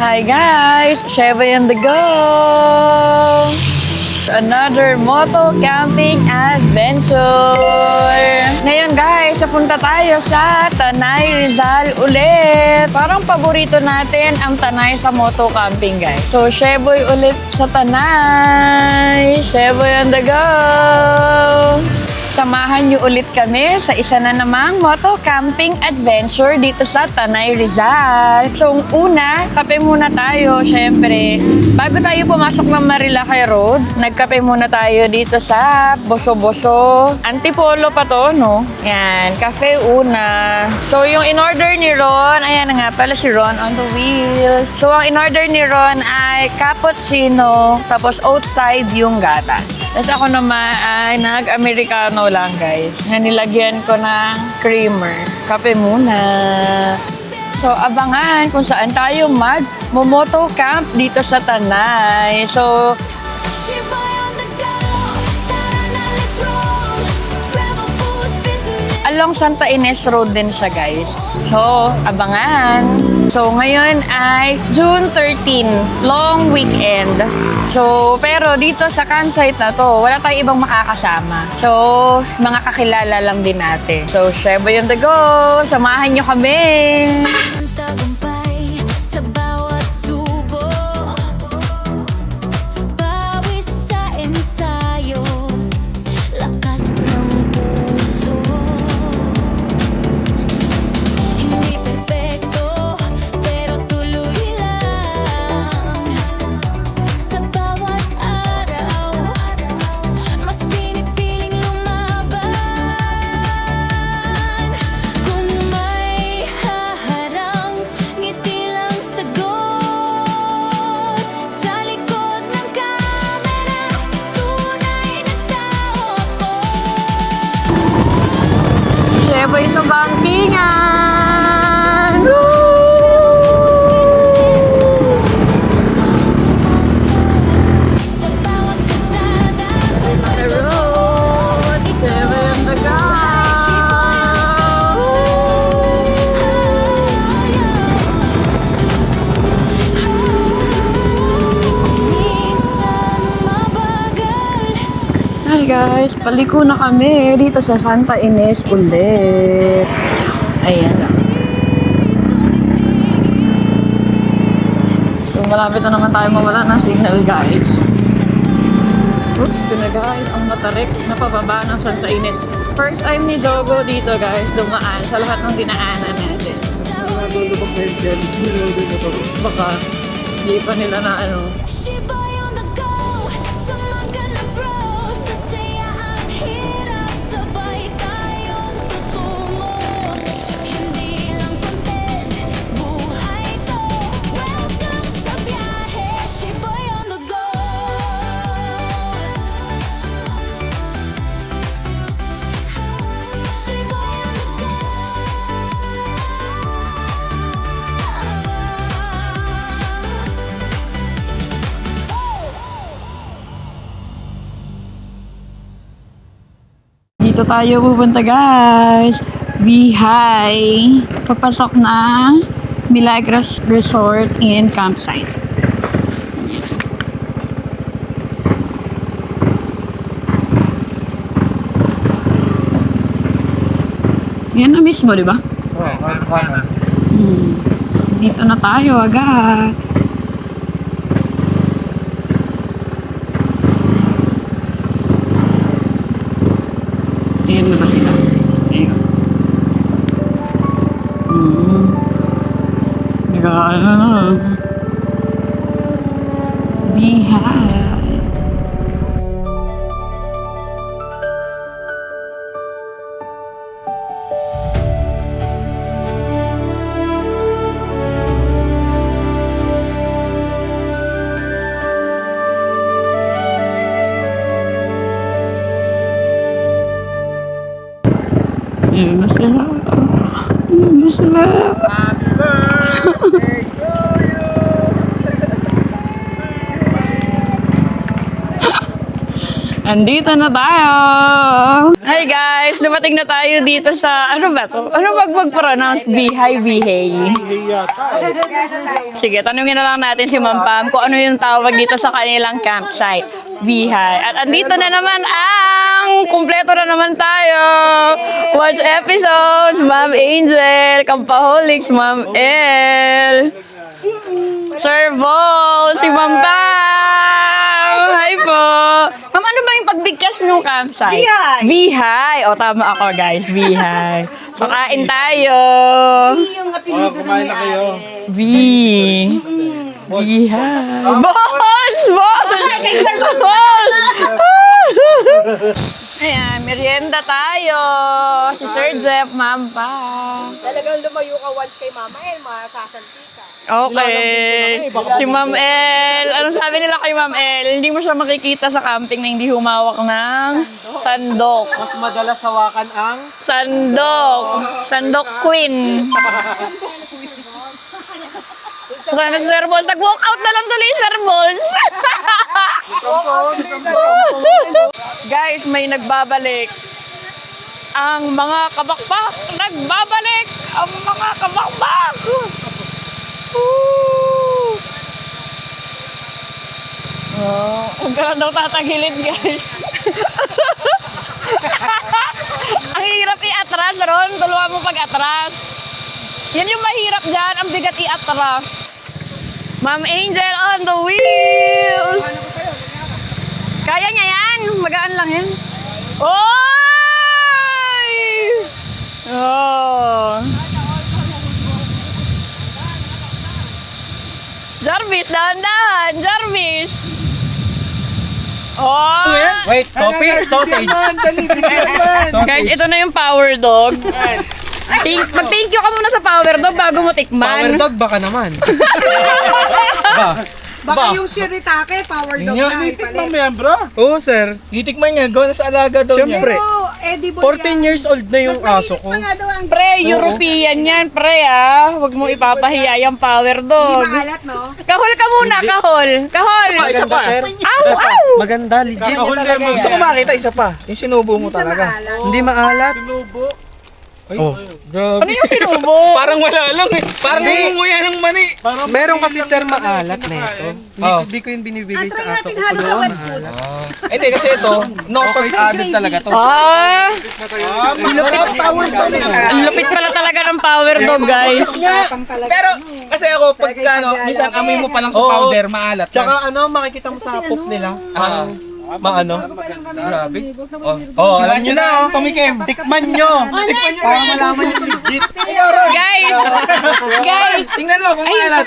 Hi guys! Sheva on the go! Another moto camping adventure! Ngayon guys, napunta tayo sa Tanay Rizal ulit! Parang paborito natin ang Tanay sa moto camping guys. So, Sheboy ulit sa Tanay! Sheboy on the go! Samahan niyo ulit kami sa isa na namang moto camping adventure dito sa Tanay Rizal. So, una, kape muna tayo, syempre. Bago tayo pumasok ng Marilaki Road, nagkape muna tayo dito sa Boso-Boso. Antipolo pa to, no? Yan, kape una. So, yung in-order ni Ron, ayan na nga pala si Ron on the wheel. So, ang in-order ni Ron ay cappuccino, tapos outside yung gatas. Tapos ako naman ay nag-Americano lang guys. Nilagyan ko ng creamer. Kape muna. So abangan kung saan tayo mag-moto camp dito sa Tanay. So along Santa Ines Road din siya guys. So abangan. So ngayon ay June 13, long weekend. So, pero dito sa campsite na to, wala tayong ibang makakasama. So, mga kakilala lang din natin. So, Sheboy on the go! Samahan nyo kami! Sheboy sa bangkingan! Hi guys, paliko na kami dito sa Santa Ines ulit. Ayan lang. So malapit na naman tayo mawala ng signal guys. Oops, ito na guys, ang matarik na pababa ng Santa Ines. First time ni Dogo dito guys, dumaan sa lahat ng dinaanan natin. Baka hindi pa nila na ano. Dito tayo pupunta guys. Bihay. Papasok na Milagros Resort and Campsite. Yan na mismo, di ba? Dito na tayo agad. Ayan na ba sila? Ayan. Nag-ano na. Bihay. Ayan na sila. Ayan na sila. Happy birthday to you! Andito na tayo! Hi guys, dumating na tayo dito sa, ano ba to? Ano mag-pronounce? Bihay, Bihay. Sige, tanungin na lang natin si Ma'am Pam kung ano yung tawag dito sa kanilang campsite. Bihay. At andito na naman ang, kumpleto na naman tayo. Watch episodes, Ma'am Angel, Kampaholics, Ma'am El. Sir Vol, si Ma'am Pam. Hi po. Ma'am, ano ba yung pagbigkas ng campsite? Bihay. Bihay. O, tama ako guys. Bihay. So, kain tayo. Yung apelido ng kumain na kayo. B. Bihay. Boss! Boss! Boss! Ayan, merienda tayo. Si Sir Jeff, Ma'am Pam. Talagang lumayo ka once kay Mama El, masasanti ka. Okay. Si Ma'am El. Anong sabi nila kay Ma'am El? Hindi mo siya makikita sa camping na hindi humawak ng sandok. Mas madalas hawakan ang Sandok. Sandok Queen. Sana si Sir Balls. Nag-walk out na lang tuloy si Sir Balls. Guys, may nagbabalik. Ang mga kabakbak. Nagbabalik. Ang mga kabakbak. Oh, huwag ka lang daw tatagilid, guys. Ang hirap i-atras, Ron. Tulungan mo pag-atras. Yan yung mahirap dyan. Ang bigat i-atras. Ma'am Angel on the wheels. Kaya niya yan. Magaan lang yan. Oy! Oh. Jarvis, dahan-dahan. Jarvis. Oh! Wait, coffee, sausage. Guys, ito na yung power dog. Mag-thank you ka muna sa power dog bago mo tikman. Power dog baka naman. Baka yung shiritake, power dog na Titikman mo ipalit. yan, bro. Oo, sir. Titikman niya. Gawa na sa alaga daw niya. Pero, edible 14 years old na yung Mas aso ko. maliit pa nga daw ang Pre, European yan, pre ah. Huwag mo ipapahiya yung power Di dog. maalat, no? Kahol ka muna, kahol. Kahol. Isa pa. Aw, aw. Maganda, legit. Gusto ko makita isa pa. Yung sinubo mo talaga. Hindi maalat. Sinubo? Oh, grabe. Ano yung sinubo? Parang wala lang eh. Parang nangunguya ng mani. Meron kasi sir maalat na ito. Hindi ko yung binibigay Try sa aso natin ko. halo sa wet food. Hindi kasi ito, no salt added talaga to. Ah, ang lupit pala talaga ng power dog, guys. Pero kasi ako pagka minsan amoy mo pa lang sa powder, maalat. Tsaka ano, makikita mo sa poop nila. Maano? Grabe. Oh, alam nyo na, tumikim. Tikman nyo. Tikman nyo. Para malaman yung legit. Guys, Tingnan mo kung maalat.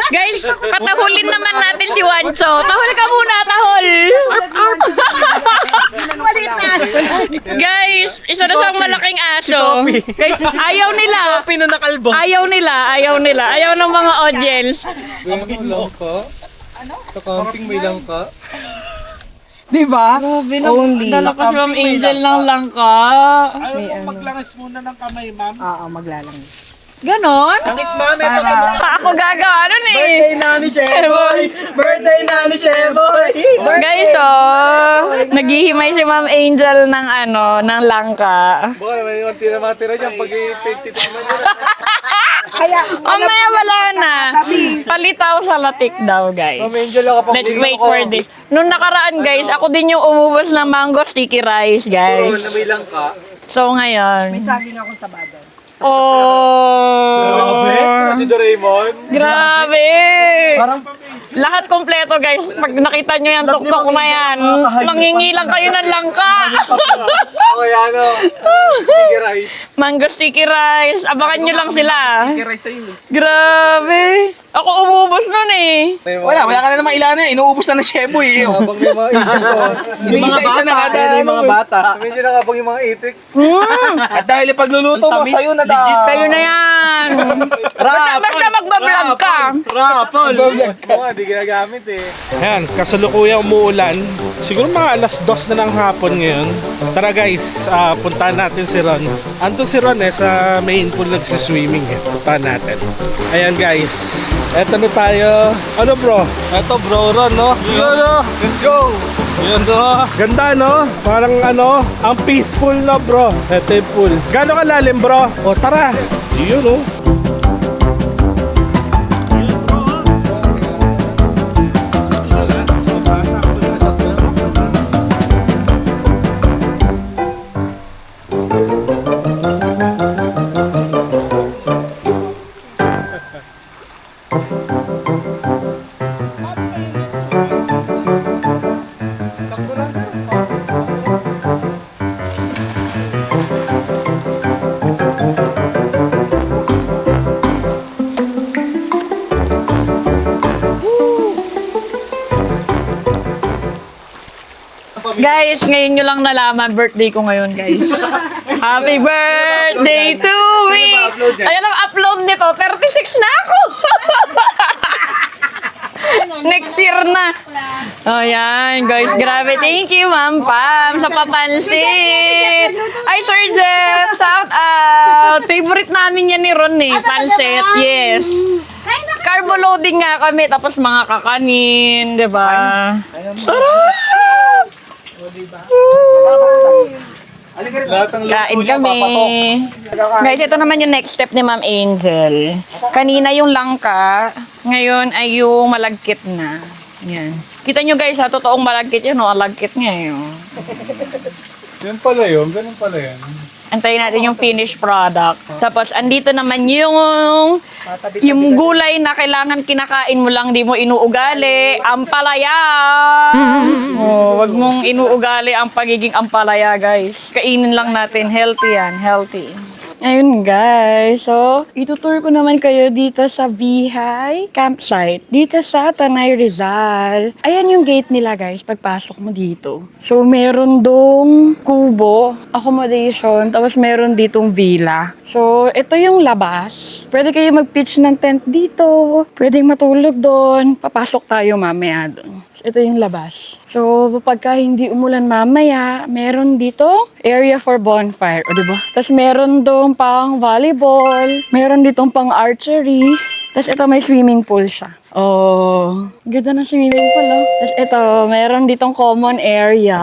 guys, patahulin naman natin si Wancho. Tahol ka muna, tahol. Guys, isa na siyang malaking aso. Guys, ayaw nila. Pino na kalbo. Ayaw nila, ayaw nila. Ayaw ng mga audience. Langka? Ano? Sa camping may langka? Diba? Only. Dala pa si Ma'am Angel ng langka. Ayaw mo maglangis muna ng kamay, ma'am. Oo, maglalangis. Ganon? Langis, ma'am. Ito sa Ako gagawa nun eh. birthday na ni Sheboy. Birthday na ni Sheboy. Guys, oh, naghihimay si Ma'am Angel ng ano, ng langka. Baka may yung tira-matira dyan pag i-painted naman yun. Kaya, Mamaya wala na. Palitaw sa latik daw, guys. Ma'am Angel, ako pang Let's wait for this. Nung nakaraan, guys, ako din yung umubos ng mango sticky rice, guys. na may langka. So, ngayon. saging akong sabado. Oh! Si Doraemon. Grabe! Parang Lahat kompleto, guys. Pag nakita nyo yung tuktok na yan, mangingilang kayo ng langka. yan o. Sticky rice. Mango sticky rice. Abangan nyo lang sila. Sticky rice sa inyo. Grabe. Ako umubos nun eh. Wala ka na naman ilan eh. Inuubos na ng Sheboy eh. Habang yung mga itik ko. Isa-isa na kada. Yung mga bata. Medyo nakabang yung mga itik. At dahil pagluluto mo, sa'yo na legit. Kayo na yan. Basta magbablog ka. Rapol. Hindi ginagamit eh. Ayan, kasalukuyang umuulan. Siguro mga alas 2 na ng hapon ngayon. Tara guys, puntahan natin si Ron. Andun si Ron eh, sa main pool nagsiswimming eh. Puntahan natin. Ayan guys, eto na tayo. Ano bro? Eto bro, Ron no? Let's go! Yun no. Ganda no? Parang ano, ang peaceful no bro. Ito yung pool. Gano'ng kalalim bro? O tara. Yun no. Guys, ngayon nyo lang nalaman, birthday ko ngayon, guys. Happy birthday to me! Ayan ang upload nito, 36 na ako! Next year na. Oh, yan, guys. Grabe. Thank you, Ma'am Pam, sa papansit. Ay, Sir Jeff, shout out. Favorite namin yan ni Ron eh, pansit. Yes. Carbo loading nga kami, tapos mga kakanin, di ba? Sarap! Kain kami. Guys, ito naman yung next step ni Ma'am Angel. Kanina yung langka, ngayon ay yung malagkit na. Yan. Kita nyo guys, ha, totoong malagkit yun, o, alagkit nga yun. Ganun pala yun, ganun pala yun. Antayin natin yung finished product. Tapos, andito naman yung gulay na kailangan kinakain mo lang, di mo inuugali. Ampalaya! Oh, wag mong inuugali ang pagiging ampalaya, guys. Kainin lang natin. Healthy yan. Healthy. Ayun guys, so itutur ko naman kayo dito sa Vihay campsite, dito sa Tanay Rizal. Ayan yung gate nila guys, pagpasok mo dito. So meron dong kubo, accommodation, tapos meron ditong villa. So ito yung labas, pwede kayo mag-pitch ng tent dito, pwedeng matulog doon, papasok tayo mamaya doon. So, ito yung labas. So pagka hindi umulan mamaya, meron dito area for bonfire, o diba? Tapos meron dong pang volleyball, meron ditong pang archery, tapos ito may swimming pool siya. Oh, ganda ng swimming pool, oh. Tapos ito, meron ditong common area.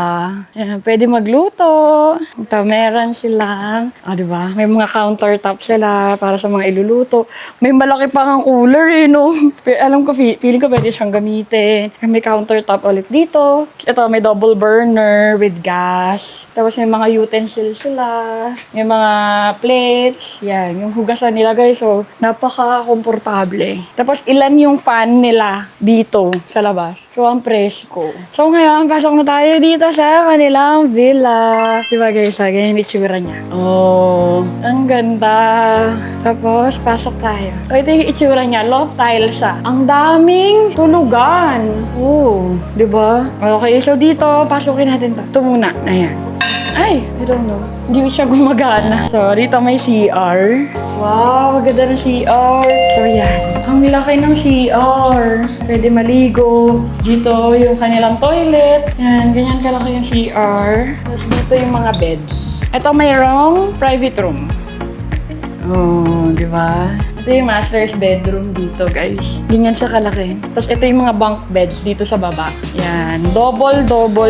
Yan, pwede magluto. Ito, meron silang, diba? May mga countertop sila para sa mga iluluto. May malaki pang ang cooler, eh, no? Alam ko, feeling ko pwede siyang gamitin. May countertop ulit dito. Ito, may double burner with gas. Tapos may mga utensils sila. May mga plates. Yan, yung hugasan nila, guys. So, napaka-komportable. Tapos, ilan yung fan nila dito sa labas. So, ang presko. So, ngayon, pasok na tayo dito sa kanilang villa. Diba, guys? Ganyan yung itsura niya. Oh, ang ganda. Tapos, pasok tayo. So, ito yung itsura niya. Loft tile siya. Ang daming tulugan. Oh, diba? Okay, so dito, pasukin natin to. Ito muna. Ayan. Ay, I don't know. Hindi siya gumagana. So, dito may CR. Wow, ganda ng CR. So, yan. Ang laki ng CR. Pwede maligo. Dito yung kanilang toilet. Yan, ganyan kalaki yung CR. Tapos dito yung mga beds. Ito mayroong private room. Oh, di ba? Ito yung master's bedroom dito, guys. Ganyan siya kalaki. Tapos ito yung mga bunk beds dito sa baba. Yan. Double.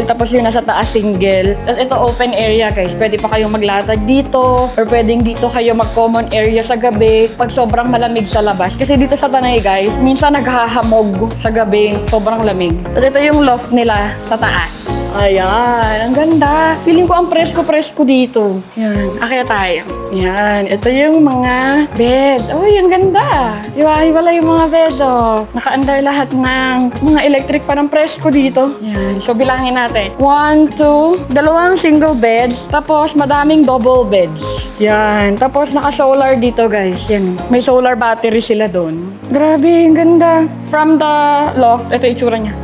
Tapos yung nasa taas, single. Tapos ito open area, guys. Pwede pa kayong maglatag dito. Or pwedeng dito kayo mag-common area sa gabi pag sobrang malamig sa labas. Kasi dito sa Tanay, guys, minsan naghahamog sa gabi. Sobrang lamig. Tapos ito yung loft nila sa taas. Ayan, ang ganda. Feeling ko ang presko-presko dito. Yan, akaya tayo. Yan, ito yung mga beds. Uy, ang ganda. Hiwa-hiwala yung mga beds, oh. Naka-under lahat ng mga electric pa ng presko dito. Yan, so bilangin natin. 1, 2, dalawang single beds, tapos madaming double beds. Yan, tapos naka-solar dito, guys. Yan, may solar battery sila doon. Grabe, ang ganda. From the loft, ito yung itsura niya.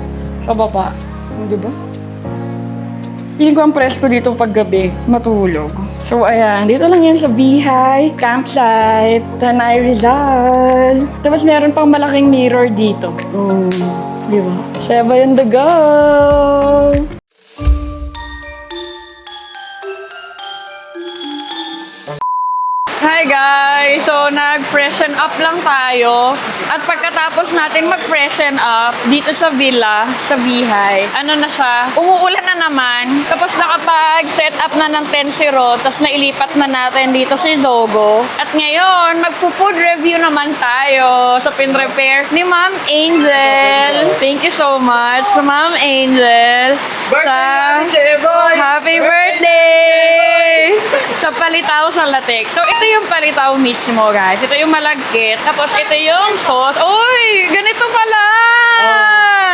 Sa baba. Diba? Feeling ko ang presko dito paggabi, matulog. So, ayan. Dito lang yan sa Vihay campsite, Tanay Rizal. Tapos meron pang malaking mirror dito. Oh, di ba? 7 on the go! Hi Hi guys! So, nag-freshen up lang tayo. At pagkatapos natin mag-freshen up dito sa villa, sa Bihay, ano na siya, umuulan na naman. Tapos nakapag-set up na ng tent si Ro, tapos nailipat na natin dito si Zogo. At ngayon, magpo-food review naman tayo sa pin-repair ni Ma'am Angel. Thank you so much, Ma'am Angel. Happy birthday! Sa palitaw sa latik. So, ito yung palitaw mismo, guys. Ito yung malagkit. Tapos, ito yung sauce. Uy! Ganito pala!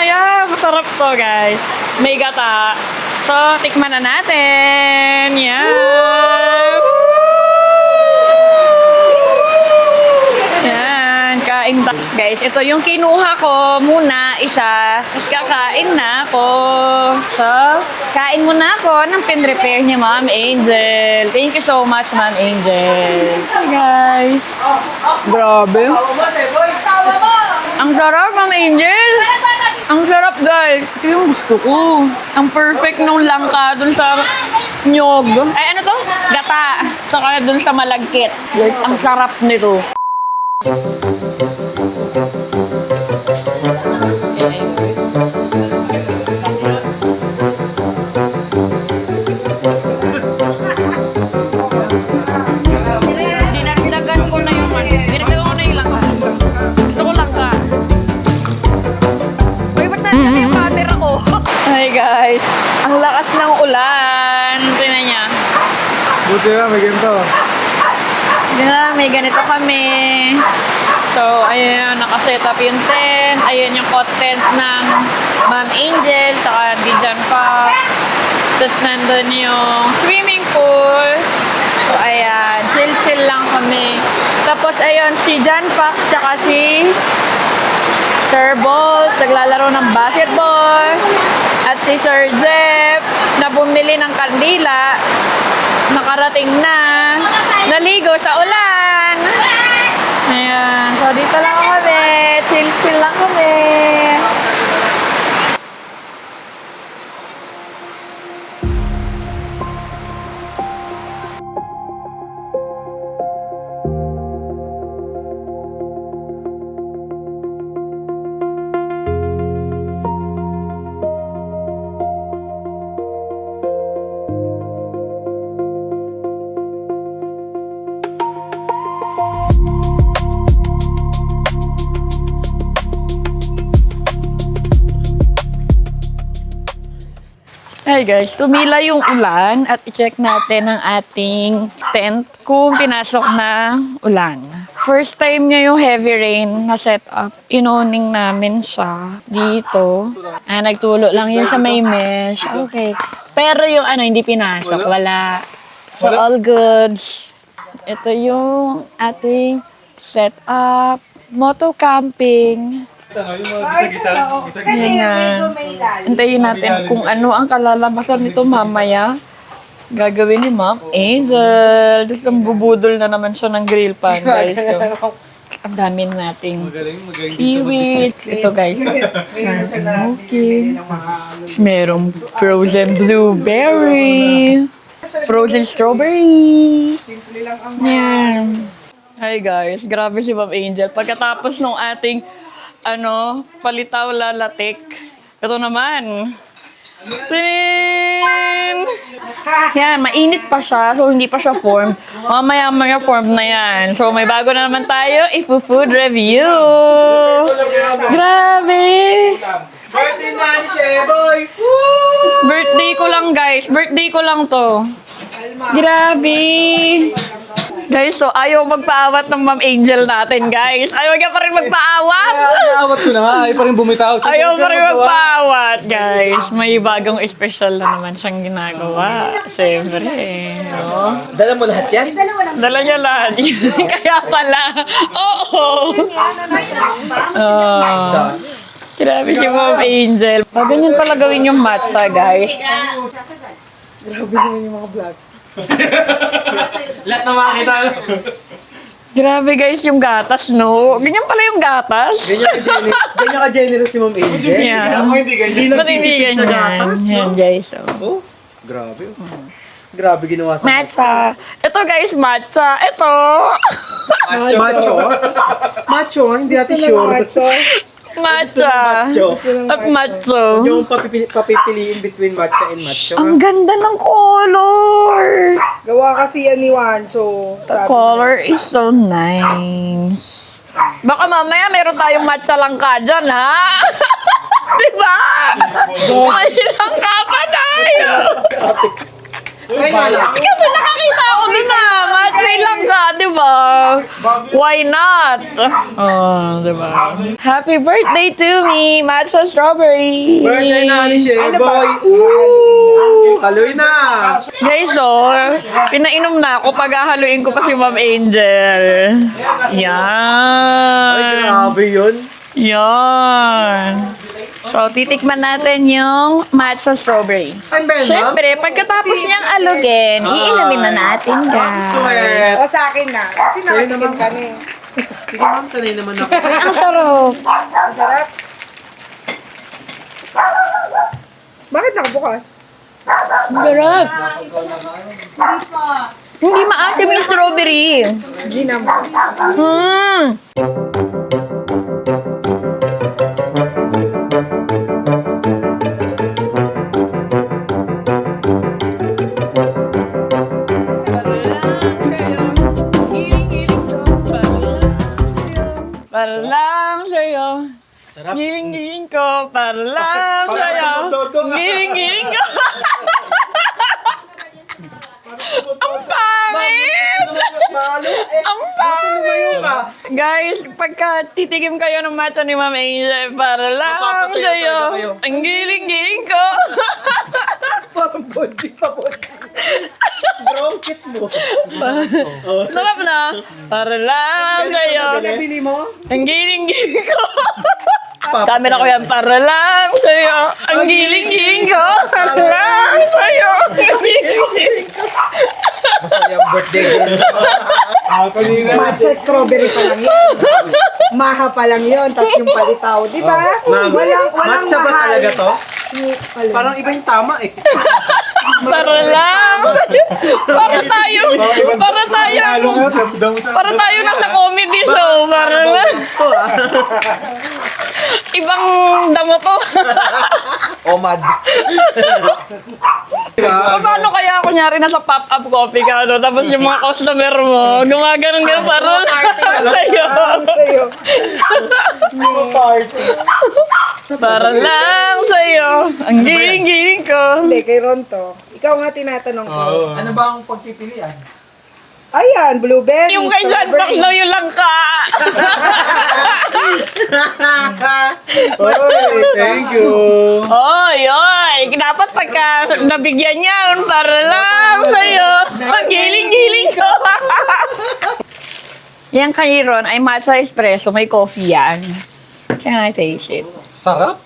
Yeah, masarap to, guys. May gata. So, tikman na natin. Yeah! Yan, kain tayo. Guys, ito yung kinuha ko muna, isa. Tapos kakain na ako. So, kain muna ako ng pin-repair niya, Ma'am Angel. Thank you so much, Ma'am Angel. Hi, guys. Grabe. Ang sarap, Ma'am Angel. Ang sarap, guys. Ito yung gusto ko. Ang perfect nung langka dun sa nyog. Ay, ano to? Gata. Saka dun sa malagkit. Guys, ang sarap nito. Dinagdagan ko na yung langka. Gusto ko langka. Uy, ba't nandun yung camera ko? Hi guys, ang lakas ng ulan. Tingnan niya. Buti na, may ganito. May ganito kami. So, ayun, nakaset up yung tent. Ayun yung hot tent ng Ma'am Angel. Saka di dyan pa. Tapos nandun yung swimming pool. So, ayan. Chill-chill lang kami. Tapos, ayun, si John Pac, saka si Sir Balls, naglalaro ng basketball. At si Sir Jeff, na bumili ng kandila. Nakarating na. Naligo sa ulan. Ayan. So, dito lang kami. Chill-chill lang kami. Hi guys, tumila yung ulan at i-check natin ang ating tent kung pinasok na ulan. First time niya yung heavy rain na set up. Inoning namin siya dito. Nagtulo lang yun sa may mesh. Okay. Pero yung hindi pinasok, wala. So all goods. Ito yung ating set up. Moto camping. Yung mga gisa-gisa. Kasi Yan na. medyo may lalim. Hintayin natin kung ano ang kalalabasan nito mamaya. Gagawin ni Ma'am Angel. Tapos ang bubudol na naman siya ng grill pan, guys. So, ang dami nating Magaling seaweed. Ito, guys. Okay. Tapos merong frozen blueberry. Frozen strawberry. Yan. Hi, guys. Grabe si Ma'am Angel. Pagkatapos nung ating palitaw lalatik. Ito naman. Tin! Yan, mainit pa siya. So, hindi pa siya formed. Mamaya formed na yan. So, may bago na naman tayo. Food review. Grabe! Birthday na ni Sheboy! Birthday ko lang, guys. Birthday ko lang to. Grabe! Guys, so ayaw magpaawat ng Ma'am Angel natin, guys. Ayaw niya pa rin magpaawat. Naawat ko na nga, ayaw pa rin bumitaw. Ayaw pa rin magpaawat, guys. May bagong special na naman siyang ginagawa. Siyempre, no? Dala mo lahat yan? Dala niya lahat. Kaya pala. Oo. Grabe si Ma'am Angel. Ganyan pala gawin yung matcha, guys. Lahat na makakita. Grabe guys, yung gatas, no? Ganyan pala yung gatas. Ganyan ka generous si Ma'am Angel. Yeah. Ako hindi ganyan. Ba't hindi ganyan? Yan guys, oh. Oh, grabe. Grabe ginawa sa Matcha. Ito guys, matcha. Ito. Macho? Macho, hindi natin Gusto ng sure. macho. Matcha. Macho. At macho. Yung papipiliin between matcha and macho. Ang ganda ng color. Gawa kasi yan ni Wancho. The Sabi color is so nice. Baka mamaya meron tayong matcha langka dyan, ha? Diba? May langka pa tayo. Ay, wala. Kasi nakakita ako dun na. Matcha langka, diba? Why not? Oh, diba? Happy birthday to me, Matcha Strawberry. Birthday na ni Ano ba? Sheboy. Ooh, Haloy na. Guys, pinainom na ako pag hahaluin ko pa si Ma'am Angel. Ay, Yan. grabe yun. Yan. So, titikman natin yung matcha strawberry. Saan ba yun, ma'am? Siyempre, pagkatapos niyang alugin, iinumin na natin, Ang guys. sweat. O sa akin na. Kasi Sa'yo nakatikim naman. kami. Sige, ma'am, sanay naman ako. Ay, ang sarap. Ang sarap. Bakit nakabukas? Ang sarap. Hindi maasim yung strawberry. Gina mo. Para lang sa'yo. Sarap. Giling-giling ko, para lang sa'yo. Giling-giling ko. Ang pangit! Ang pangit! Guys, pagka titikim kayo ng matcha ni Ma'am Angel, para lang Mapapasayaw sa'yo. talaga kayo. Ang giling-giling ko. Parang bonding pa bonding. Bronchit mo. Sarap na. Para lang sa'yo. Nabili mo? Ang giling-giling ko. Camera ko yan, para lang sa'yo. Ang giling-giling ko. Para lang sa'yo. Ang giling-giling ko. Masaya ang birthday ko. Matcha strawberry pa lang yun. Maha pa lang yun. Tapos yung palitaw. Di ba? Ma'am, Walang matcha ba mahal. talaga to? Parang Parang iba yung tama eh. Para lang sa'yo. Para tayo nasa comedy show. Para lang. Gusto ah. Ibang damo to. Omad. Paano kaya kunyari nasa pop-up coffee ka, ano, tapos yung mga customer mo, gumaganon ka para lang sa'yo. sa'yo. Para lang sa'yo. Ang giling-giling ko. Hindi, kay Ronto. Ikaw nga tinatanong ko. Ano ba ang pagpipilian? Ayan, blueberry, Yung kay John Fox daw yung langka. Oy, thank you. Oy, oy. Dapat pagka nabigyan niya, para lang sa'yo. Ang giling-giling ko. Yan kay Ron ay matcha espresso. May coffee yan. Can I taste it? Sarap.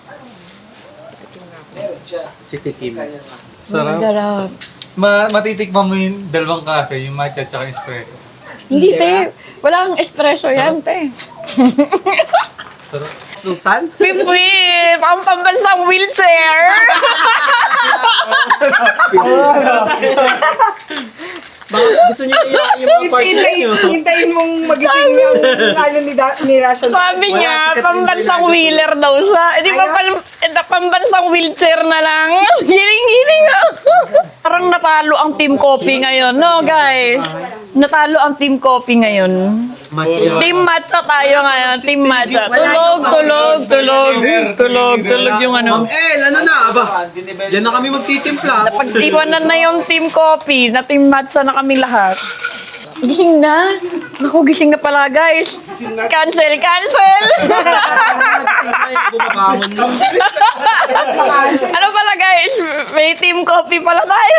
Si Tikim. Sarap. Sarap. Matitikman mo yung dalawang klase, yung matcha at espresso. Hindi, te. Walang espresso yan, te. Sarap. Susan? Pipwip! Ang pambansang wheelchair! Bakit gusto niyo iyakin yung mga partner niyo? Hintayin mong magising yung ano ni Rasha. Sabi Wala niya, si Catherine pambansang Bernardo. wheeler daw siya. Eh, di ba pambansang wheelchair na lang? Giling-giling ah. Parang natalo ang Team Coffee ngayon, no guys? Natalo ang Team Coffee ngayon. Team Matcha tayo ngayon. Team Matcha. Tulog yung ano. Ma'am El, ano na? Aba, yan na kami magtitimpla. Pagtiwanan na yung Team Coffee, na Team Matcha na kami lahat. Gising na? Naku, gising na pala guys. Cancel! Bumabangon lang. Ano pala guys? May Team Coffee pala tayo.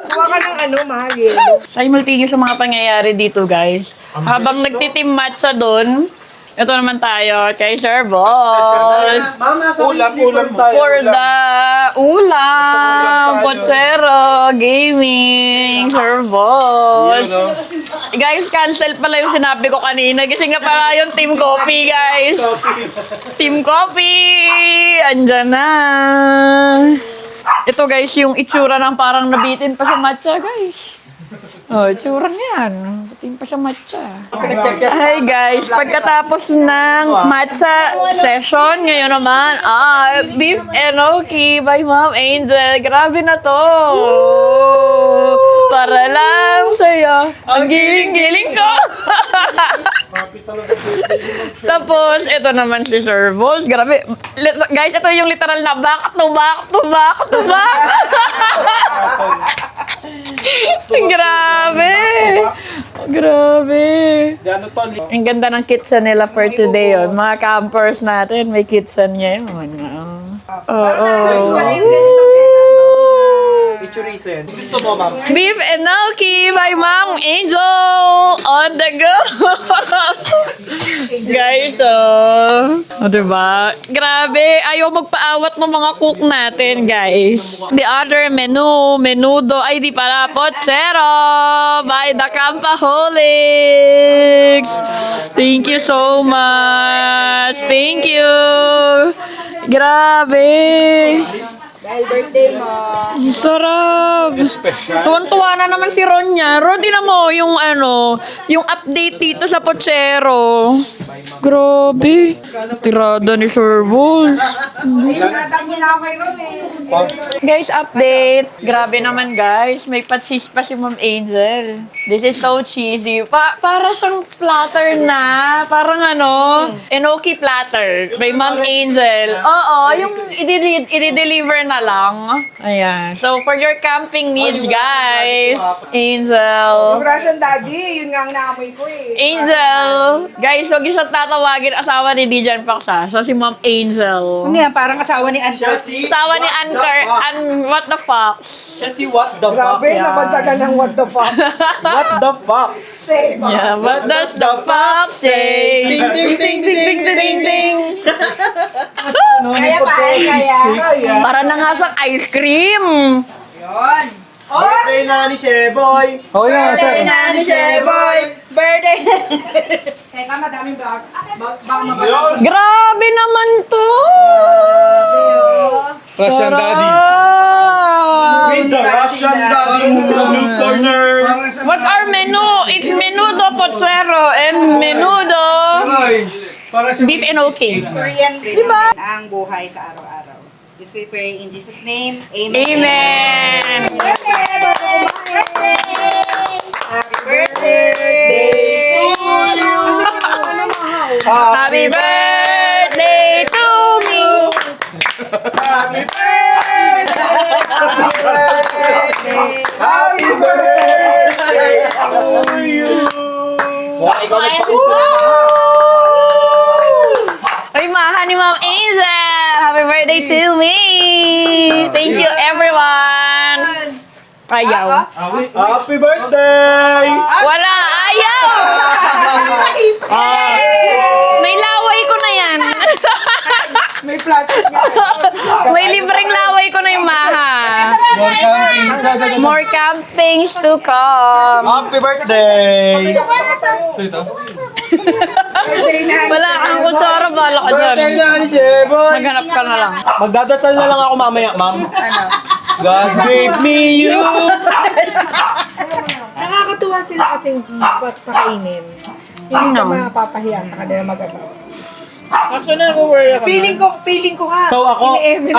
Kuha ka ng ano, mahal yun. Simultaneous sa mga pangyayari dito guys. Habang nagtitim matcha doon, ito naman tayo kay Sir Boss. Ma'am, nasa Ulam tayo. For the ulam, pochero, gaming, Sir Boss. Guys, cancel pala yung sinabi ko kanina. Kasi nga pala yung Team Coffee, guys. Team Coffee! Andyan na. Ito guys, yung itsura ng parang nabitin pa sa matcha guys. Oh, itsura niyan. Nabitin pa sa matcha. Hi guys, pagkatapos ng matcha session, ngayon naman, beef enoki by Ma'am Angel. Grabe na to. Para lang sa'yo. Ang giling-giling ko. Tapos, ito naman si Sir Bols. Grabe. Guys, ito yung literal na back to back to back to back. Grabe. Grabe. Ang ganda ng kitchen nila for today. Oh. Mga campers natin, may kitchen ngayon. Picturation. Gusto mo, ma'am? Beef enoki by Ma'am Angel on the go. Guys, diba? Grabe, ayaw magpaawat ng mga cook natin, guys. The other menu, menudo, ay di pala, pochero by the Campaholics. Thank you so much. Thank you. Grabe. Dahil birthday mo. Sarap. Tuwan-tuwa na naman si Ron niya. Ron, tinan mo yung yung update dito sa Pochero. Grabe. Tirada ni Sir Bols. Sinatang mo na ako kay Ron eh. Guys, update. Grabe naman guys. May patsis pa si Ma'am Angel. This is so cheesy. Para siyang platter na. Parang enoki platter by Ma'am Angel. Oo, yung i-deliver na lang. Ayan. So, for your camping needs, guys. Angel. Russian daddy, yun nga ang naamoy ko eh. Angel. Guys, huwag yung siyang tatawagin asawa ni Dijan Paksa. So, si Ma'am Angel. Ano yan, parang asawa ni Ann. Asawa ni what the fuck? Siya si What the Fox. Grabe, nabansagan ng what the fuck. What the Fox? Say, Yeah, what does the fox say? Ding, ding, ding, ding, ding, ding, ding. kaya pa, kaya. Para na nga sa ice cream. Yun. Oh! Birthday na ni Sheboy. Oh, yeah, Birthday na ni Sheboy! Birthday na. Teka, madaming vlog. Baka mabasa. Grabe naman to. Russian daddy. With the Russian daddy in the blue corner. What our menu? It's menudo pochero and menudo beef enoki. Korean. Diba? Ang buhay sa araw-araw. This we pray in Jesus' name. Amen. Amen. Happy birthday! Happy birthday to me. Happy birthday! Happy birthday to you! Wow, ikaw Ay, maha ni Ma'am Angel. Happy birthday to me. Thank you, everyone. Ayaw. Happy birthday! Wala, ayaw. May laway ko na yan. May plastic yan. May libreng laway ko na yung maha. More campings to come. Happy birthday! Birthday na. Wala kang kutsara, bala ka dyan. Birthday na ni Sheboy! Maghanap ka na lang. Magdadasal na lang ako mamaya, ma'am. Ano? God gave me you! Nakakatuwa sila kasing pakainin. Hindi ka mapapahiya sa kanila mag-asawa. Feeling ko nga. So ako ma'am,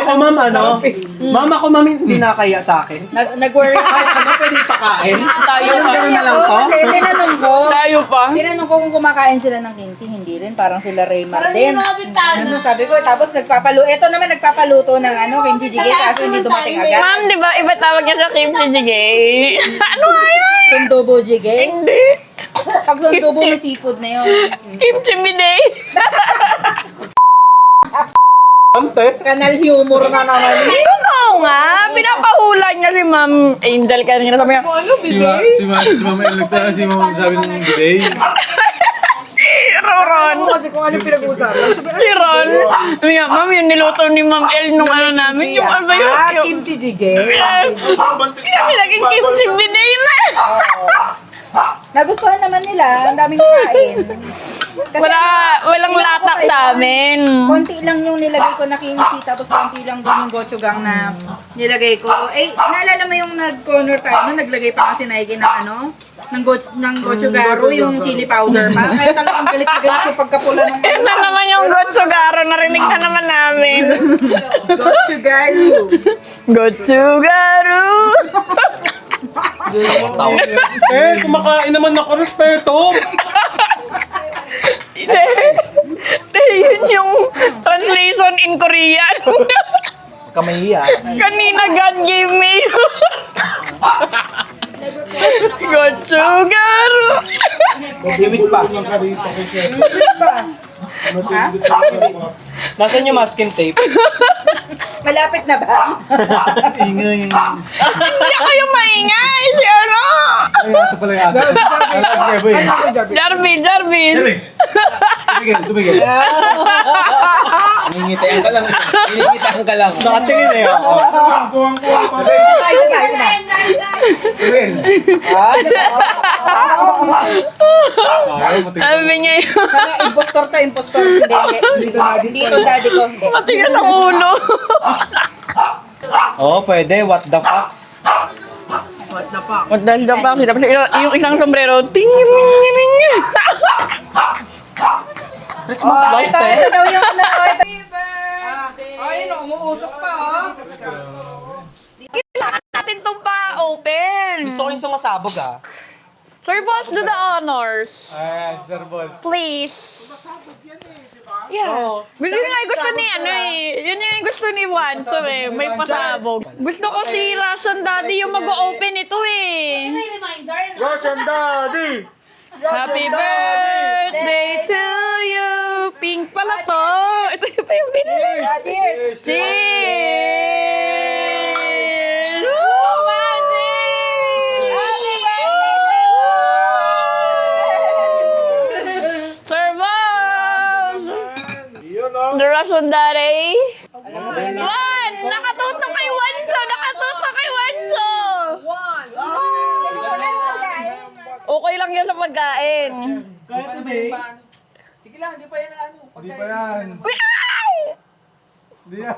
ako ma'am, hindi nakakaya sa akin. Nag-worry ako. Kahit ano, pwede ipakain. Tayo pa. Ganun na lang to. Kasi tinanong ko. Tayo pa. Tinanong ko kung kumakain sila ng kimchi, hindi rin. Parang sila Raymar din. Ano sabi ko, tapos ito naman nagpapaluto ng kimchi jjigae kaso hindi dumating agad. Ma'am, di ba iba tawag niya sa kimchi jjigae? Ano nga yan? Sundubo jjigae? Hindi. Pag sundubo may seafood na yun. Kimchi bidet. Ante. Kanal humor na naman. Totoo nga. Pinapahula niya si Ma'am Angel kanina. Sabi niya, Si Mama El nagsabi, si Mama sabi ng bidet. si Ron. Kasi kung ano pinag-uusapan. Si Ron. Sabi niya, Ma'am, yung niluto ni Ma'am El nung namin. Yung ano yun? Yung kimchi jjigae. Kaya naging kimchi bidet na. Nagustuhan naman nila, ang daming kain. Kasi Walang latak sa amin. konti lang yung nilagay ko na kimchi, tapos konti lang din yung gochujang na nilagay ko. Eh, naalala mo yung nag-corner tayo, naglagay pa kasi Nike ng ano? Ng gochugaru, yung chili powder pa. Kaya talagang galit na galit yung pagkapula ng Yan na naman yung gochugaro. Narinig na naman namin. gochugaru. Gochugaro! Kumakain naman ako respeto. Hindi, yun yung translation in Korean. Kamahiya. Kanina God gave me. Gochugaro! Siwit pa. Nasaan yung masking tape? Malapit na ba? Ingay. Hindi kayo maingay. Si ano? Ay, ito pala yung ato. Jarvin, Jarvin. Tumigil. Hiningitayan ka lang. Hiningitayan ka lang. Nakatingin eh. Tumigil. Sabi niya yun. Kaya impostor to, impostor. Hindi ko daddy ko. Hindi. Matigas ang ulo. Oo, pwede. What the fox? What the fuck? Tapos yung isang sombrero, tingin. Christmas light eh. Ito daw yung ano. Ay, umuusok pa, oh. Kailangan natin itong pa-open. Gusto ko yung sumasabog ah. Sir Boss, do the honors. Ay, Sir Bol. Please. Yeah. Gusto ni ano eh. Yun yung gusto ni Wanso eh. May pasabog. Gusto ko si Russian Daddy yung mag-open ito eh. Russian Daddy! Happy birthday to you. Pink pala to. Ito yung pa yung binili. Cheers. Cheers! Woo! Magic! Sir Boss! The Russian Daddy. One! Nakatutok kay Wancho! Nakatutok kay Wancho! Okay lang yan sa pagkain. Sige lang, hindi pa yan ano. Hindi pa yan. Uy! Ay! Hindi yan.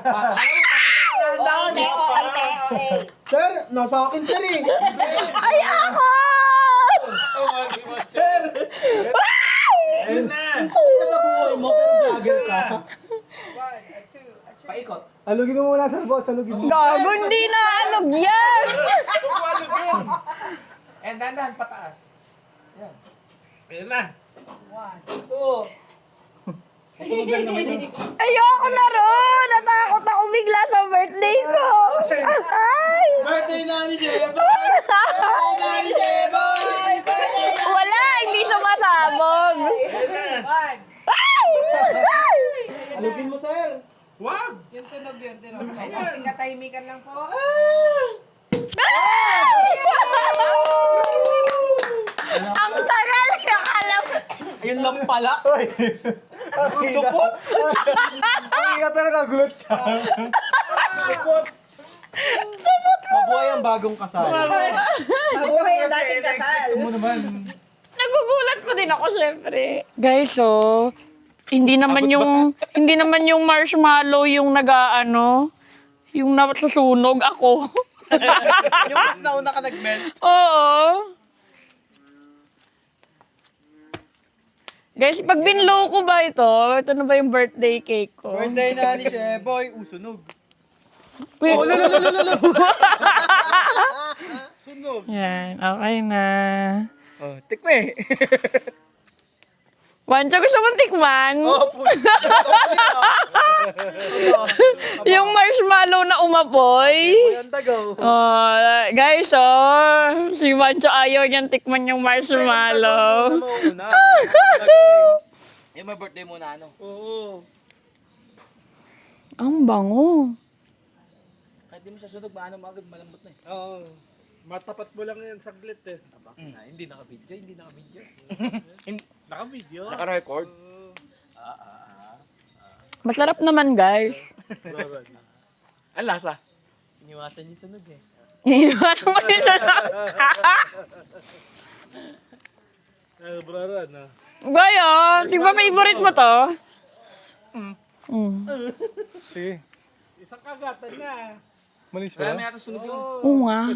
Sir, nasa akin sir eh. Ay, ako! Sir! Ay! Ayun na. Ka sa buhay mo, pero vlogger ka. Paikot. Alugin mo muna, Sir Bol. Alugin mo. Gago, hindi na anog yan! And dandan, pataas. Ayun na. Ayoko na ron! Natakot ako bigla sa birthday ko! Ay! Birthday na ni Sheba! Wala! Hindi sumasabog! Ay! Alugin mo, sir. Wag! Tingatahimikan lang po. Ang tagal! Akala mo! Ayun lang pala. Supot! Ay, pero nagulat siya. Mabuhay ang bagong kasal. Mabuhay ang dating kasal. Mo naman. Nagugulat pa din ako, syempre. Guys, so, hindi naman yung marshmallow yung nag-aano, yung nasusunog ako. Yung mas nauna ka nag-melt. Oo. Guys, pag binlow ko ba ito na ba yung birthday cake ko? Birthday na ni Sheboy, usunog. Wait. Sunog. Yan, okay na. Oh, tikme. Wancho, gusto mong tikman? Oh, Yung marshmallow na umapoy? Ang tagaw. Oh, guys, si Wancho ayaw niyang tikman yung marshmallow. Yung may birthday mo na ano? Oo. Ang bango. Kahit di mo siya sunog, maano agad malambot na eh. Oo. Matapat mo lang yan saglit eh. Hindi naka-video. Naka-video? Naka-record? Masarap naman, guys. Ang lasa? Iniwasan yung sunog eh. Iwan mo yun sa Brara, no? Bayo, di ba favorite mo to? Sige. Isang kagatan na. Malis ba? Oo nga.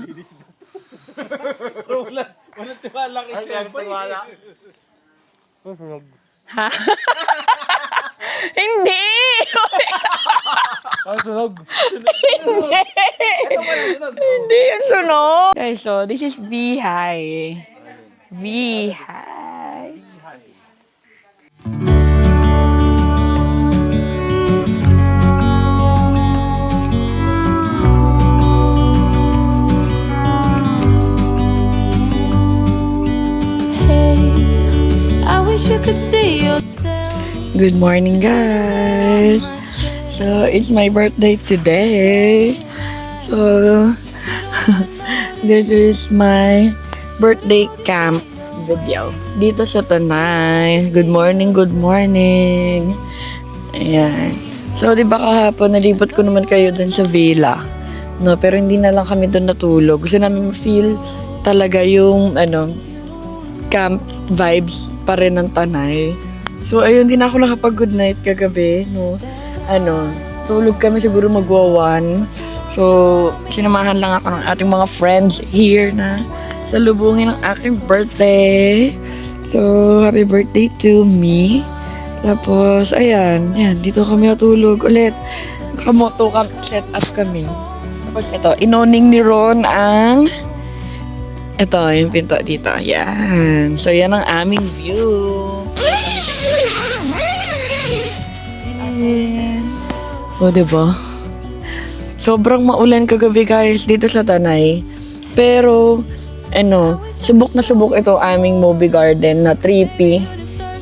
Pero walang tiwala kay Chef. Oh, sunog. Ha? Hindi! Ah, sunog. Hindi yung sunog. Okay, so this is V-High. V-High. I wish you could see yourself. Good morning, guys. So, it's my birthday today. So, this is my birthday camp video. Dito sa Tanay. Good morning, good morning. Ayan. So, di ba kahapon, nalibot ko naman kayo dun sa villa. No, pero hindi na lang kami dun natulog. Gusto namin ma-feel talaga yung, camp vibes pa rin ng Tanay. So, ayun, di na ako nakapag-good night kagabi, no. Tulog kami siguro magwa-1. So, sinamahan lang ako ng ating mga friends here na salubungin ng aking birthday. So, happy birthday to me. Tapos, ayan, dito kami natulog ulit. Nakamoto camp set up kami. Tapos, ito, inoning ni Ron ang ito, yung pinto dito. Yan. So, yan ang aming view. O, diba? Sobrang maulan kagabi, guys, dito sa Tanay. Pero, subok na subok ito aming Moby Garden na 3P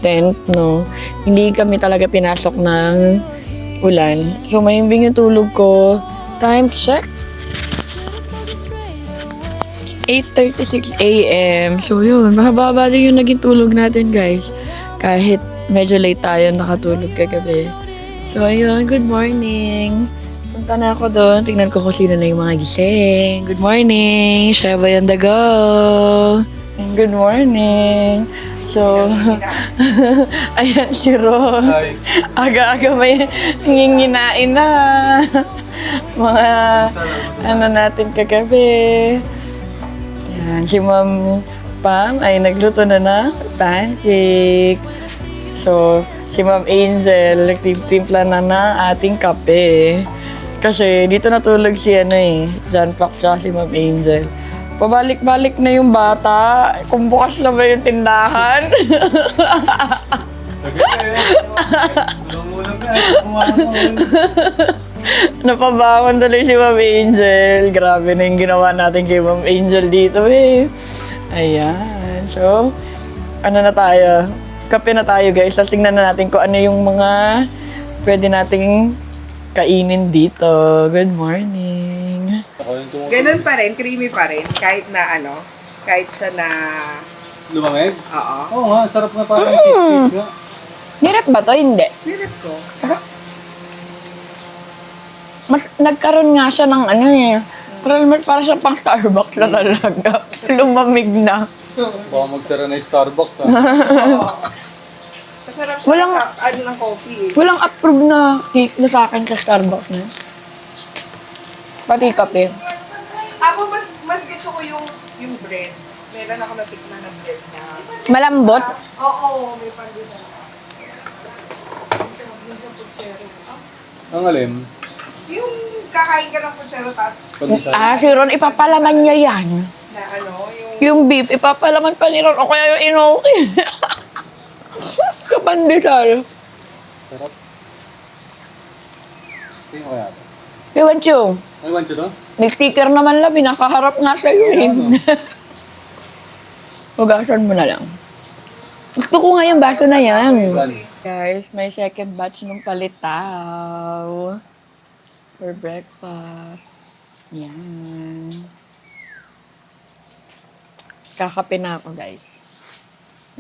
tent, no? Hindi kami talaga pinasok ng ulan. So, mahimbing yung tulog ko. Time check. 8:36 a.m. So yun, mahaba din yung naging tulog natin, guys. Kahit medyo late tayo nakatulog kagabi. So ayun, good morning. Punta na ako doon. Tignan ko kung sino na yung mga gising. Good morning, Sheva on the go. Good morning. So, ayan si Ron. Hi. Aga-aga may nginginain na. Mga natin kagabi. Yan, si Ma'am Pam ay nagluto na ng pancake. So, si Ma'am Angel nagtimpla na ng ating kape. Kasi dito natulog si John Pac siya, si Ma'am Angel. Pabalik-balik na yung bata. Kung bukas na ba yung tindahan? Napabangon tuloy si Ma'am Angel. Grabe na yung ginawa natin kay Ma'am Angel dito eh. Ayan. So, na tayo? Kape na tayo, guys. Tapos tingnan na natin kung ano yung mga pwede nating kainin dito. Good morning. Ganun pa rin, creamy pa rin, kahit na kahit siya na, Lumamig? oo. Oo nga, sarap nga parang cheesecake nga. Nirep ba to? Hindi. Nirip ko. Mas nagkaroon nga siya ng para siya pang Starbucks na talaga. Lumamig na. Baka magsara na yung Starbucks ha. Masarap siya Walang- sa ng coffee eh. Walang approve na cake na sa akin sa Starbucks na. Pati kape. Ako mas gusto ko yung bread. Meron ako natikman na bread na. Malambot. Oo, may pandesal. Yung sa puchero. Ang alim. Yung kakain ka ng puchero tas Pandesal. Si Ron, ipapalaman niya yan. na yung Yung beef, ipapalaman pa ni Ron. O kaya yung inoki. Kapandesal. Sarap. Tingin ko kaya ito. Ewan Chong. Ay, want you to? May sticker naman lang, pinakaharap nga sa'yo eh. Hugasan mo na lang. Gusto ko nga yung baso na yan. Guys, may second batch ng palitaw. For breakfast. Yan. Kakape na ako, guys.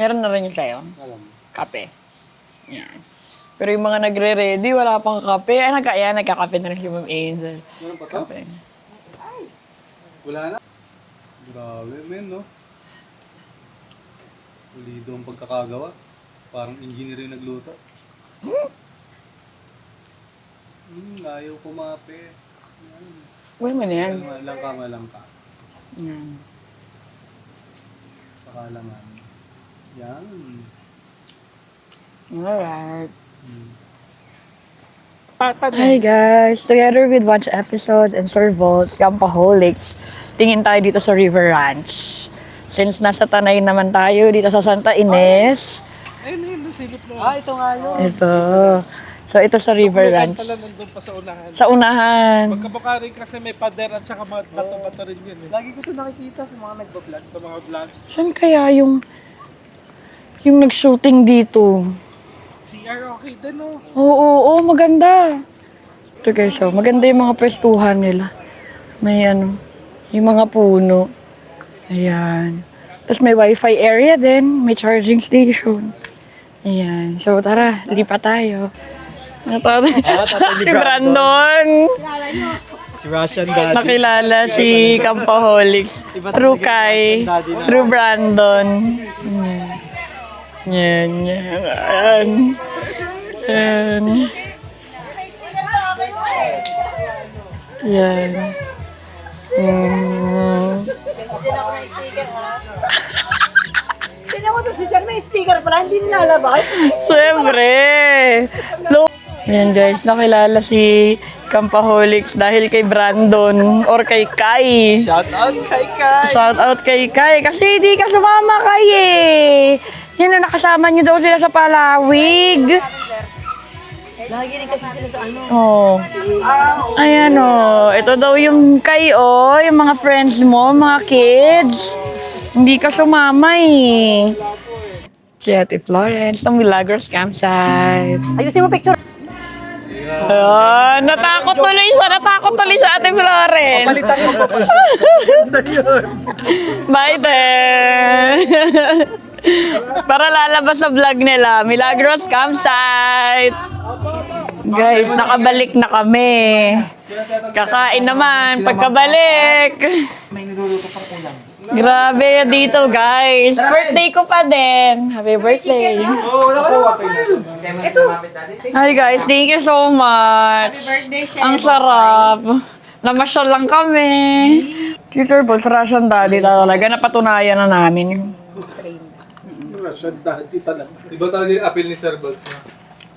Meron na rin yung sa'yo. Alam. Kape. Yan. Pero yung mga nagre-ready, wala pang kape. Nagkakape na rin si Ma'am Angel. Meron pa to? Kape. Wala na? Grabe, men, no? Pulido ang pagkakagawa. Parang engineer yung nagluto. Ayaw kumape. Uy, man yan. Malang ka. Yan. Pakalaman. Yan. Alright. Hi guys! Together with Watch Episodes and Sir Volts, Campaholics, tingin tayo dito sa River Ranch. Since nasa Tanay naman tayo dito sa Santa Ines. Ayun, nasilip mo. Ito nga yun. Ito. So ito sa River Bulukan Ranch. pala nandun pa sa unahan. Sa unahan. Magkabuka rin kasi may pader at saka bato-bato rin yun eh. Lagi ko ito nakikita sa mga nagbablog. Sa mga vlog. Saan kaya yung nag-shooting dito? CR okay din oh. Oo, maganda. Ito guys, so maganda yung mga pwestuhan nila. May ano, yung mga puno. Ayan. Tapos may wifi area din, may charging station. Ayan. So tara, lipat tayo. Si Brandon. Si Russian Daddy. Nakilala si Campaholics. True Kai. True Brandon. Yan. Yan. Sino ko to si Sir? May sticker pala, hindi nilalabas. Siyempre. Yan guys, nakilala si Campaholics dahil kay Brandon or kay Kai. Shout out kay Kai. Shout out kay Kai kasi di ka sumama Kai eh. Yan na nakasama niyo daw sila sa Palawig. Lagi rin kasi sila sa ano. Oh. Ayan oh. Ito daw yung Kai oh. Yung mga friends mo, mga kids. Hindi ka sumama eh. Si Ate Florence ng Milagros Campsite. Ayusin mo picture. Natakot tuloy sa Ate Florence. Palitan mo pa. Bye then. Para lalabas sa vlog nila, Milagros Campsite. Guys, nakabalik na kami. Kakain naman pagkabalik. May niluluto pang ulam. Grabe dito, guys. Birthday ko pa din. Happy birthday. Hi guys, thank you so much. Birthday siya. Ang sarap. Namasyal lang kami. Si Sir Balls, Russian Daddy talaga. Napatunayan na namin. Russian Daddy talaga. Iba talaga yung appeal ni Sir Bolt.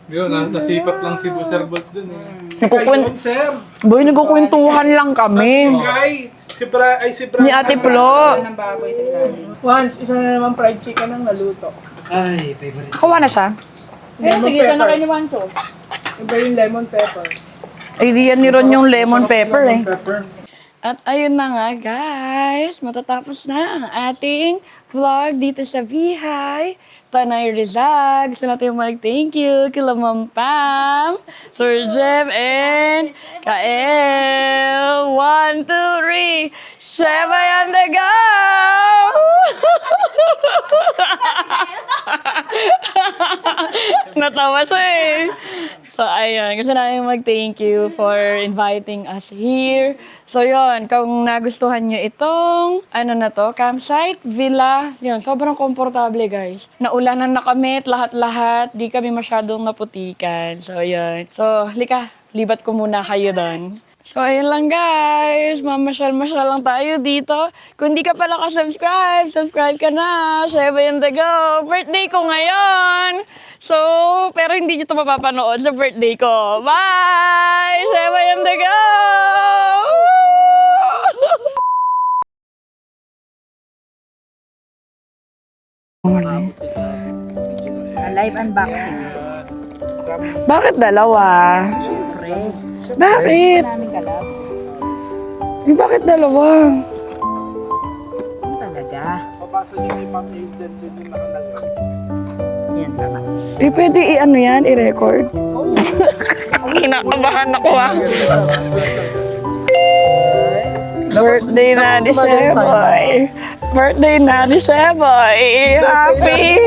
Yun, nasa sipat lang si Sir Bolt dun eh. Ayun, sir. Boy, nagkukwentuhan lang kami. Guy, si Bra. Ni Ate Plo. Ng baboy sa ilalim. Once, isa na naman fried chicken ang naluto. Ay, favorite. Nakawa na siya. Pero tigisan na kayo ni Wancho. Iba yung lemon pepper. Ay, di yan ni Ron yung lemon pepper eh. Pepper. At ayun na nga guys, matatapos na ang ating vlog dito sa Vihay, Tanay Rizal. Gusto natin mag-thank you kila Ma'am Pam, Sir Jem, and Kael. 1, 2, 3, Shebay on the go! Natawa siya eh. So, ayun. Gusto namin mag-thank you for inviting us here. So, yun. Kung nagustuhan nyo itong, campsite, villa. Yun, sobrang komportable, guys. Naulanan na kami at lahat-lahat. Di kami masyadong naputikan. So, yun. So, halika. Libat ko muna kayo doon. So, ayun lang guys. Mamasyal-masyal lang tayo dito. Kung di ka pala ka-subscribe, subscribe ka na. Shebay on the go. Birthday ko ngayon. So, pero hindi nyo ito mapapanood sa birthday ko. Bye! Shebay on the go! Live unboxing. Bakit dalawa? Bakit? Namin kalab. Bakit dalawa? Talaga. Babasa niyo yung Ma'am Aiden dito nakalagay. Yan naman. Pwede yan, i-record. Kinakabahan ako Birthday na ni Sheboy. Birthday na ni Sheboy. Happy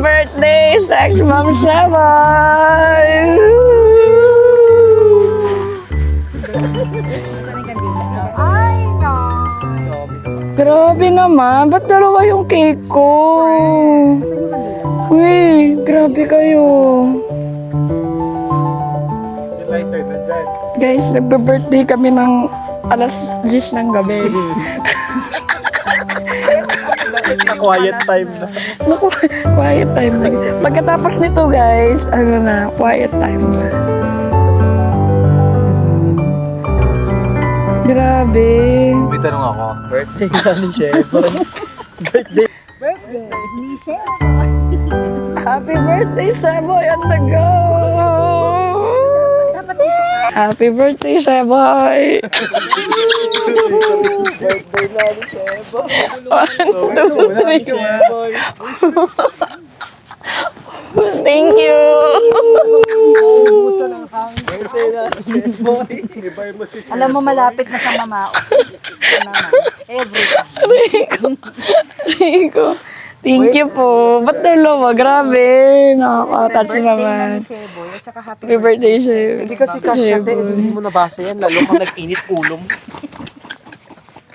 birthday, Sex Mom Sheboy. Grabe naman. Ba't dalawa yung cake ko? Uy, grabe kayo. Lighter na dyan. Guys, nagbe-birthday kami ng alas 10 ng gabi. Quiet time na. Naku, quiet time na. Pagkatapos nito guys, ano na, quiet time na. Grabe. May tanong ako. Birthday ka ni Shebon. Birthday. Happy birthday, Sheboy on the go! Happy birthday, Sheboy! Birthday na ni Shebon. 1, 2, 3. Sheboy. Thank you! Birthday na ni Sheboy. Alam mo, malapit na sa mamao. Every time. Rico. Thank you po. Ba't dalawa? Grabe. Nakaka-touch naman. Sheboy, at saka happy Happy birthday, Sheboy. Hindi kasi kasya, te. Hindi mo nabasa yan. Lalo kang nag-init ulo mo.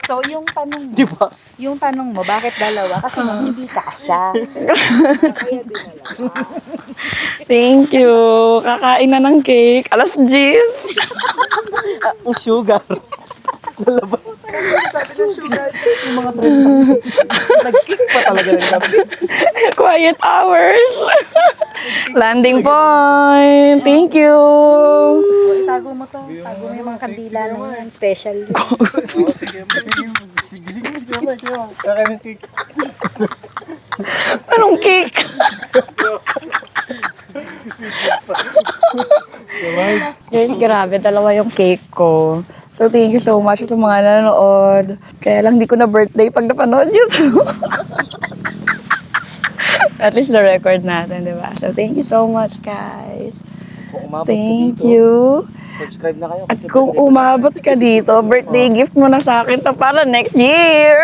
So, yung tanong mo, Di ba? yung tanong mo, bakit dalawa? Kasi hindi kasya. Thank you. Kakain na ng cake. Alas 10. Ang sugar. Lalabas. Yung mga trend. Nag-kick pa talaga ng gabi. Quiet hours. Landing point. Thank you. Itago mo to. Tago mo yung mga kandila na yan. Special. Kakain ng cake. Anong cake? Guys, grabe. Dalawa yung cake ko. So, thank you so much sa mga nanonood. Kaya lang di ko na birthday pag napanood yun. At least the record natin, di ba? So, thank you so much, guys. Kung umabot ka Thank dito, you. subscribe na kayo. At kung umabot ka dito, birthday gift mo na sa akin to para next year.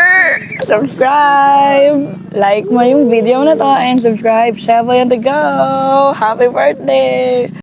Subscribe. Like mo yung video na to and subscribe. Sheboy on the go. Happy birthday.